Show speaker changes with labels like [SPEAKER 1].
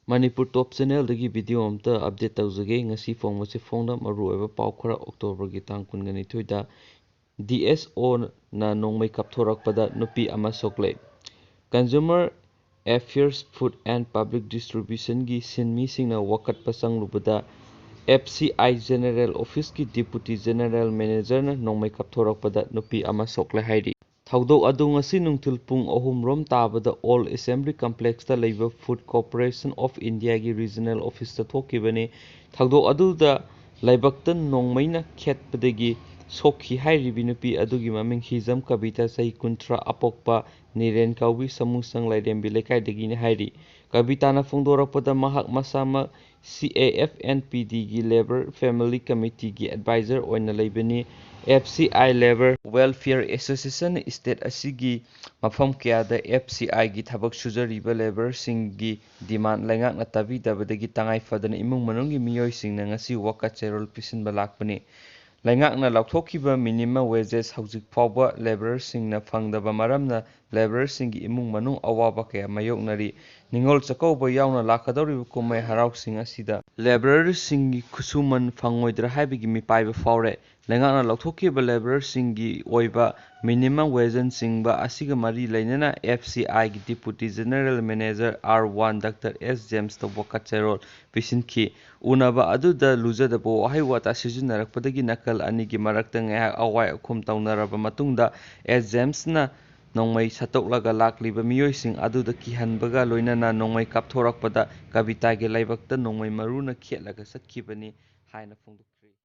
[SPEAKER 1] Manipur Top Channel dagi video amta update tawjage ngasi phongmase phongda maru oiba paw khara October gi tang 22 da DSO na nongmei kapthorakpada nupi ama sokle Consumer Affairs Food and Public Distribution gi sinmi singna wakat pasang lubada FCI General Office ki Deputy General Manager na nongmei kapthorakpada nupi ama sokle hairi Thaudok adu ngasi nungthil pung 3 rom tabada All Assembly Complex da leiba Food Corporation of India gi Regional Office ta thokibani Thaudok adu da leibak nongmeina khetpadagi sokhi hairibi nupi adugi maming hizam kabita sai kuntra apokpa niren kawi samusang lairembi lekaidagi ni hairi kabita na phongdorakpada mahak masama CAFNPD gi Labor Family Committee gi advisor oina leibani FCI Labor Welfare Association State asigi mafam kayada FCI gi thabak sujariba labor singi demand laingak na tabi dabadagi tangai fadana imung manunggi miyoi singna ngasi waka cherol pisinba lakpani laingak na laukhokiba minimum wages haujik phawba labor singna phangdaba maramna labor singi imung manung awaba kaya mayoknari ningol chakauba yauna lakadoriba kumai harau sing asida labor singi khusuman phangoidra haibigi mipaiba phawre laingakna laukhokiba labor singi oiba minimum wage singba asiga mari lainana FCI gi Deputy General Manager R1 Dr. S James to Bokachero pisinki unaba aduda lujadaba wahai wata sijunarakpadagi nakal anigi marakta ngaiha awai akhum taunaraba matungda S James na nongmei chatkhre lakliba miyoising aduda kihanbaga loinana nongmei kapthorakpada kabita gi leibakta nongmei maruna khetlaga satkibani haina phongdok